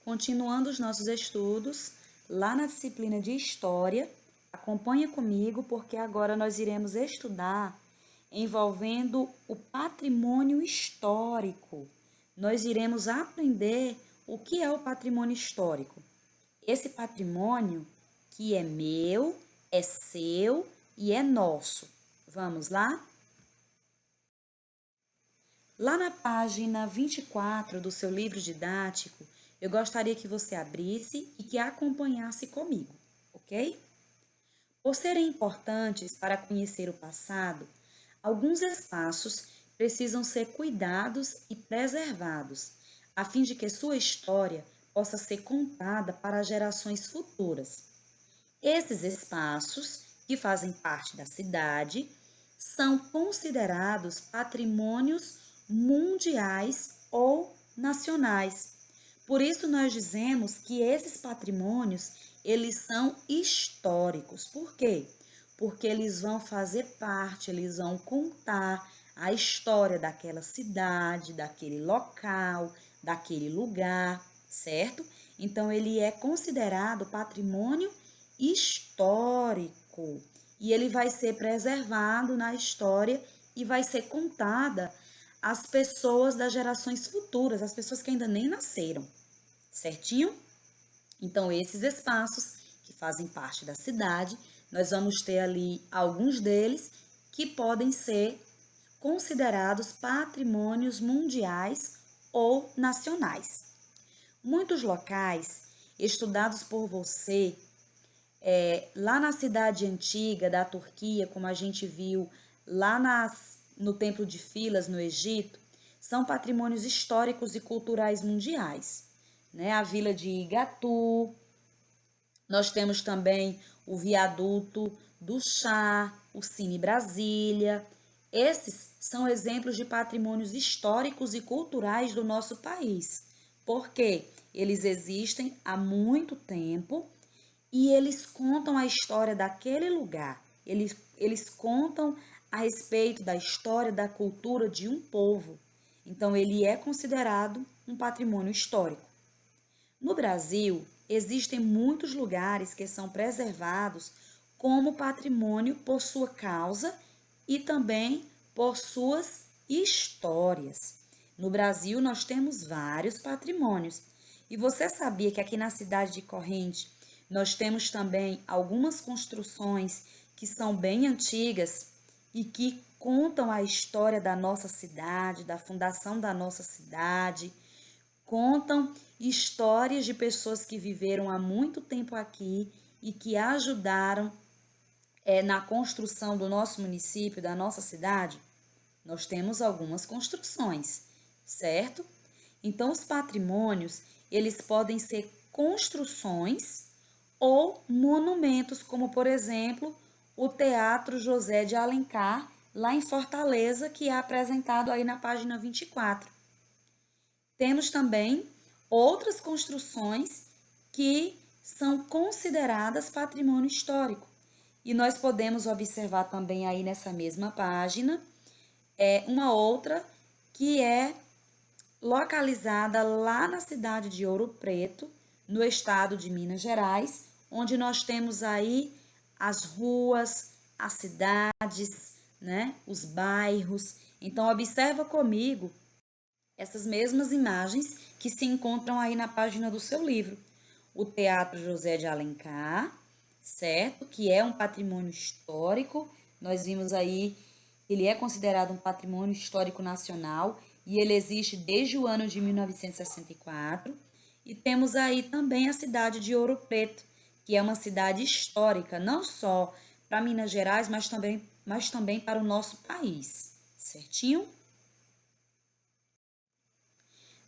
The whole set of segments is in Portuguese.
continuando os nossos estudos lá na disciplina de História. Acompanha comigo porque agora nós iremos estudar envolvendo o patrimônio histórico. Nós iremos aprender o que é o patrimônio histórico. Esse patrimônio que é meu, é seu e é nosso. Vamos lá? Lá na página 24 do seu livro didático, eu gostaria que você abrisse e que acompanhasse comigo, ok? Por serem importantes para conhecer o passado, alguns espaços precisam ser cuidados e preservados, a fim de que sua história possa ser contada para gerações futuras. Esses espaços, que fazem parte da cidade, são considerados patrimônios mundiais ou nacionais. Por isso nós dizemos que esses patrimônios, eles são históricos. Por quê? Porque eles vão fazer parte, eles vão contar a história daquela cidade, daquele local, daquele lugar, certo? Então ele é considerado patrimônio histórico e ele vai ser preservado na história e vai ser contada às pessoas das gerações futuras, as pessoas que ainda nem nasceram, certinho? Então, esses espaços que fazem parte da cidade, nós vamos ter ali alguns deles que podem ser considerados patrimônios mundiais ou nacionais. Muitos locais estudados por você, lá na cidade antiga da Turquia, como a gente viu lá no Templo de Filas, no Egito, são patrimônios históricos e culturais mundiais, né? A Vila de Igatu, nós temos também o Viaduto do Chá, o Cine Brasília. Esses são exemplos de patrimônios históricos e culturais do nosso país, porque eles existem há muito tempo e eles contam a história daquele lugar. Eles contam a respeito da história, da cultura de um povo. Então, ele é considerado um patrimônio histórico. No Brasil, existem muitos lugares que são preservados como patrimônio por sua causa e também por suas histórias. No Brasil, nós temos vários patrimônios. E você sabia que aqui na cidade de Corrente, nós temos também algumas construções que são bem antigas e que contam a história da nossa cidade, da fundação da nossa cidade, contam histórias de pessoas que viveram há muito tempo aqui e que ajudaram na construção do nosso município, da nossa cidade. Nós temos algumas construções, certo? Então, os patrimônios, eles podem ser construções ou monumentos, como, por exemplo, o Teatro José de Alencar, lá em Fortaleza, que é apresentado aí na página 24. Temos também outras construções que são consideradas patrimônio histórico. E nós podemos observar também aí nessa mesma página uma outra que é localizada lá na cidade de Ouro Preto, no estado de Minas Gerais, onde nós temos aí as ruas, as cidades, né, os bairros. Então, observa comigo essas mesmas imagens que se encontram aí na página do seu livro. O Teatro José de Alencar, certo? Que é um patrimônio histórico. Nós vimos aí, ele é considerado um patrimônio histórico nacional e ele existe desde o ano de 1964. E temos aí também a cidade de Ouro Preto, que é uma cidade histórica, não só para Minas Gerais, mas também para o nosso país, certinho?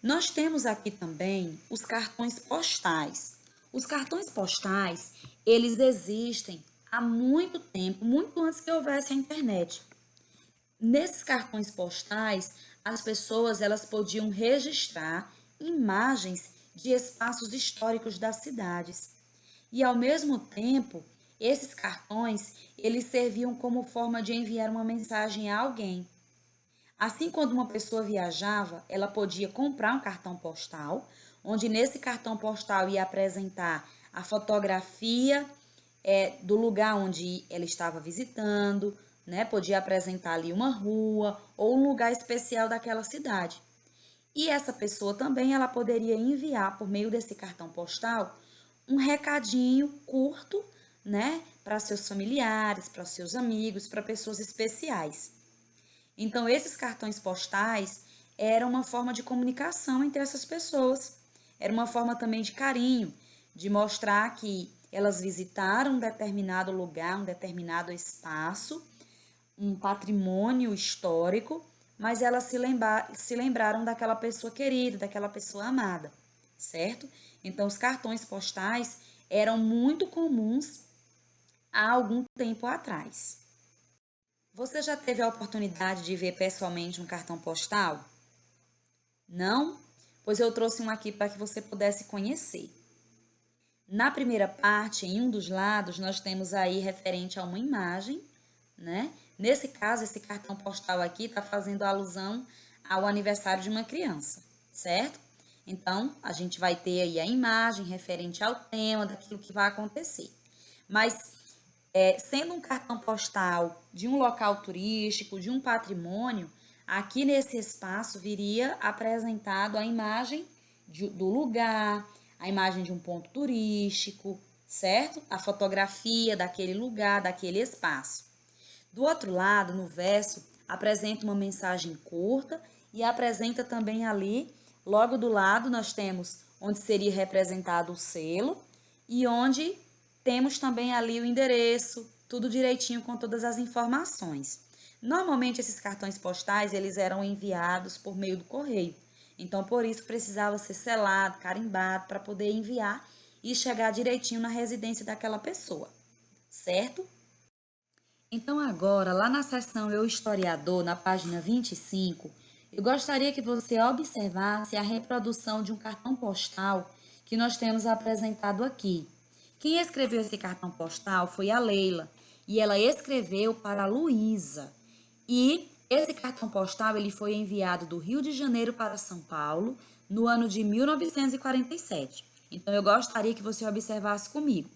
Nós temos aqui também os cartões postais. Os cartões postais, eles existem há muito tempo, muito antes que houvesse a internet. Nesses cartões postais, as pessoas elas podiam registrar imagens de espaços históricos das cidades. E ao mesmo tempo, esses cartões, eles serviam como forma de enviar uma mensagem a alguém. Assim, quando uma pessoa viajava, ela podia comprar um cartão postal, onde nesse cartão postal ia apresentar a fotografia do lugar onde ela estava visitando, né? Podia apresentar ali uma rua ou um lugar especial daquela cidade. E essa pessoa também ela poderia enviar por meio desse cartão postal um recadinho curto, né, para seus familiares, para seus amigos, para pessoas especiais. Então, esses cartões postais eram uma forma de comunicação entre essas pessoas. Era uma forma também de carinho, de mostrar que elas visitaram um determinado lugar, um determinado espaço, um patrimônio histórico, mas elas se lembraram daquela pessoa querida, daquela pessoa amada, certo? Então, os cartões postais eram muito comuns há algum tempo atrás. Você já teve a oportunidade de ver pessoalmente um cartão postal? Não? Pois eu trouxe um aqui para que você pudesse conhecer. Na primeira parte, em um dos lados, nós temos aí referente a uma imagem, né? Nesse caso, esse cartão postal aqui está fazendo alusão ao aniversário de uma criança, certo? Então, a gente vai ter aí a imagem referente ao tema daquilo que vai acontecer. Mas, sendo um cartão postal de um local turístico, de um patrimônio, aqui nesse espaço viria apresentado a imagem do lugar, a imagem de um ponto turístico, certo? A fotografia daquele lugar, daquele espaço. Do outro lado, no verso, apresenta uma mensagem curta e apresenta também ali, logo do lado, nós temos onde seria representado o selo e onde temos também ali o endereço, tudo direitinho com todas as informações. Normalmente esses cartões postais, eles eram enviados por meio do correio. Então, por isso precisava ser selado, carimbado para poder enviar e chegar direitinho na residência daquela pessoa, certo? Então, agora, lá na seção Eu Historiador, na página 25, eu gostaria que você observasse a reprodução de um cartão postal que nós temos apresentado aqui. Quem escreveu esse cartão postal foi a Leila, e ela escreveu para a Luísa. E esse cartão postal ele foi enviado do Rio de Janeiro para São Paulo no ano de 1947. Então, eu gostaria que você observasse comigo.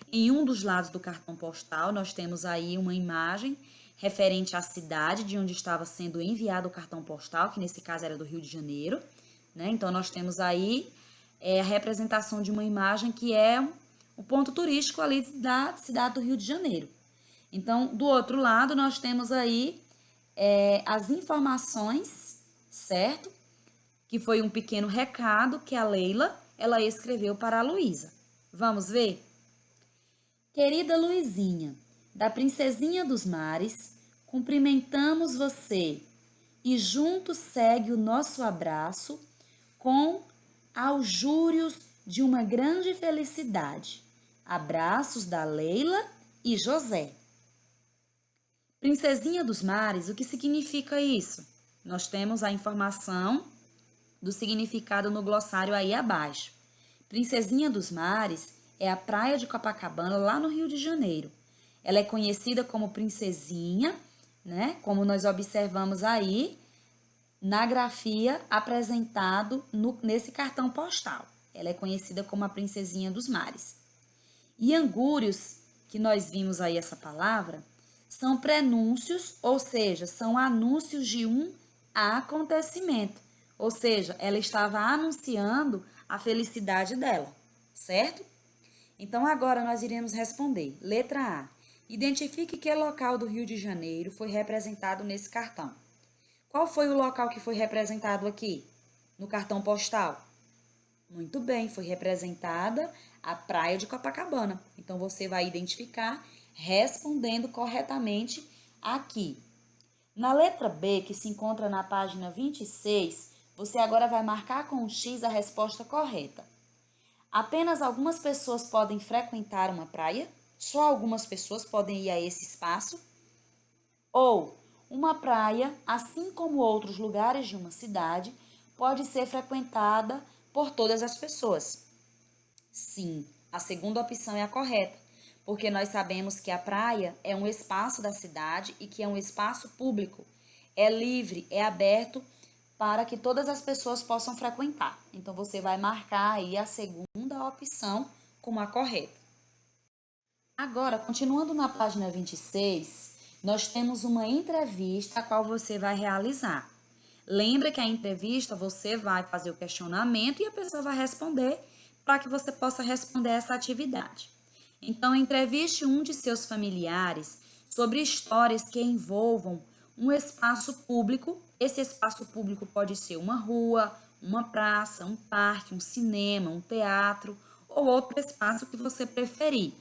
Em um dos lados do cartão postal, nós temos aí uma imagem referente à cidade de onde estava sendo enviado o cartão postal, que nesse caso era do Rio de Janeiro, né? Então, nós temos aí a representação de uma imagem que é o ponto turístico ali da cidade do Rio de Janeiro. Então, do outro lado, nós temos aí as informações, certo? Que foi um pequeno recado que a Leila, ela escreveu para a Luísa. Vamos ver? Querida Luizinha, da Princesinha dos Mares, cumprimentamos você e juntos segue o nosso abraço com augúrios de uma grande felicidade. Abraços da Leila e José. Princesinha dos Mares, o que significa isso? Nós temos a informação do significado no glossário aí abaixo. Princesinha dos Mares é a praia de Copacabana, lá no Rio de Janeiro. Ela é conhecida como Princesinha, né? Como nós observamos aí na grafia apresentado nesse cartão postal. Ela é conhecida como a Princesinha dos Mares. E angúrios, que nós vimos aí essa palavra, são prenúncios, ou seja, são anúncios de um acontecimento. Ou seja, ela estava anunciando a felicidade dela, certo? Então, agora nós iremos responder. Letra A. Identifique que local do Rio de Janeiro foi representado nesse cartão. Qual foi o local que foi representado aqui? No cartão postal? Muito bem, foi representada a praia de Copacabana. Então, você vai identificar respondendo corretamente aqui. Na letra B, que se encontra na página 26, você agora vai marcar com um X a resposta correta. Apenas algumas pessoas podem frequentar uma praia? Só algumas pessoas podem ir a esse espaço? Ou uma praia, assim como outros lugares de uma cidade, pode ser frequentada por todas as pessoas? Sim, a segunda opção é a correta, porque nós sabemos que a praia é um espaço da cidade e que é um espaço público. É livre, é aberto para que todas as pessoas possam frequentar. Então, você vai marcar aí a segunda opção como a correta. Agora, continuando na página 26, nós temos uma entrevista a qual você vai realizar. Lembra que a entrevista você vai fazer o questionamento e a pessoa vai responder para que você possa responder essa atividade. Então, entreviste um de seus familiares sobre histórias que envolvam um espaço público. Esse espaço público pode ser uma rua, uma praça, um parque, um cinema, um teatro ou outro espaço que você preferir.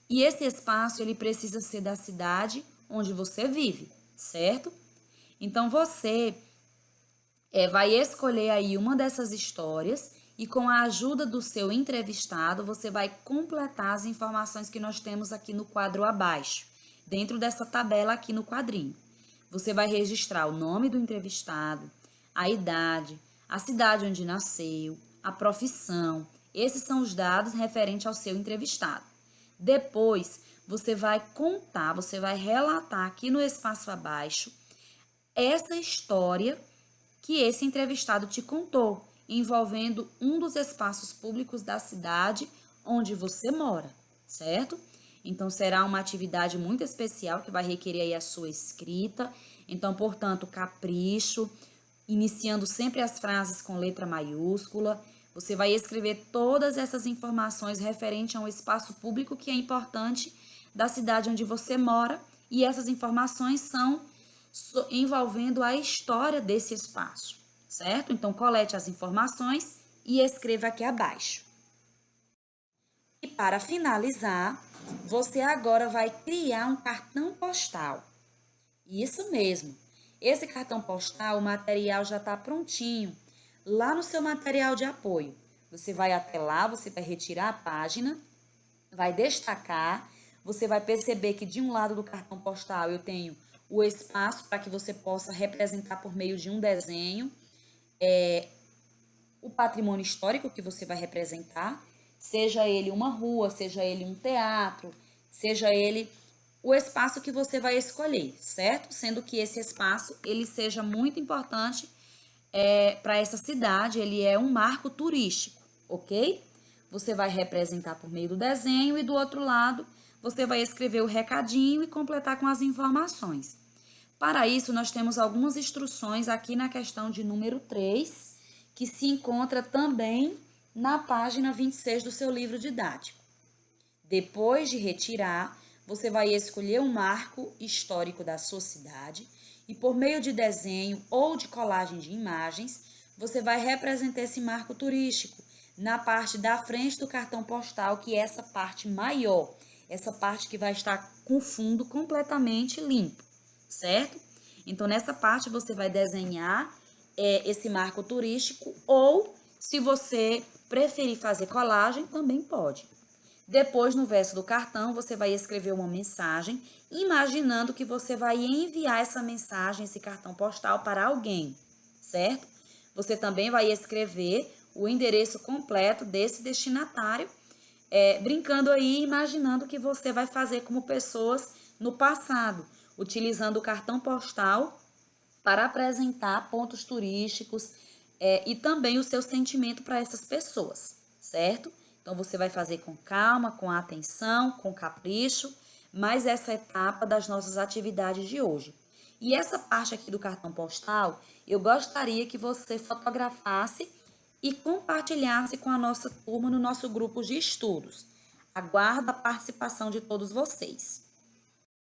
E esse espaço ele precisa ser da cidade onde você vive, certo? Então você vai escolher aí uma dessas histórias e com a ajuda do seu entrevistado você vai completar as informações que nós temos aqui no quadro abaixo, dentro dessa tabela aqui no quadrinho. Você vai registrar o nome do entrevistado, a idade, a cidade onde nasceu, a profissão. Esses são os dados referentes ao seu entrevistado. Depois, você vai contar, você vai relatar aqui no espaço abaixo essa história que esse entrevistado te contou, envolvendo um dos espaços públicos da cidade onde você mora, certo? Então, será uma atividade muito especial que vai requerer aí a sua escrita. Então, portanto, capricho, iniciando sempre as frases com letra maiúscula. Você vai escrever todas essas informações referente a um espaço público que é importante da cidade onde você mora. E essas informações são envolvendo a história desse espaço, certo? Então, colete as informações e escreva aqui abaixo. E para finalizar, você agora vai criar um cartão postal. Isso mesmo. Esse cartão postal, o material já está prontinho, lá no seu material de apoio. Você vai até lá, você vai retirar a página, vai destacar, você vai perceber que de um lado do cartão postal eu tenho o espaço para que você possa representar por meio de um desenho o patrimônio histórico que você vai representar, seja ele uma rua, seja ele um teatro, seja ele o espaço que você vai escolher, certo? Sendo que esse espaço ele seja muito importante para essa cidade, ele é um marco turístico, ok? Você vai representar por meio do desenho e do outro lado você vai escrever o recadinho e completar com as informações. Para isso, nós temos algumas instruções aqui na questão de número 3, que se encontra também na página 26 do seu livro didático. Depois de retirar, você vai escolher um marco histórico da sua cidade e por meio de desenho ou de colagem de imagens, você vai representar esse marco turístico na parte da frente do cartão postal, que é essa parte maior, essa parte que vai estar com o fundo completamente limpo, certo? Então, nessa parte você vai desenhar esse marco turístico ou, se você preferir fazer colagem, também pode. Depois, no verso do cartão, você vai escrever uma mensagem, imaginando que você vai enviar essa mensagem, esse cartão postal, para alguém, certo? Você também vai escrever o endereço completo desse destinatário, brincando aí, imaginando que você vai fazer como pessoas no passado, utilizando o cartão postal para apresentar pontos turísticos e também o seu sentimento para essas pessoas, certo? Então, você vai fazer com calma, com atenção, com capricho, mais essa etapa das nossas atividades de hoje. E essa parte aqui do cartão postal, eu gostaria que você fotografasse e compartilhasse com a nossa turma no nosso grupo de estudos. Aguardo a participação de todos vocês.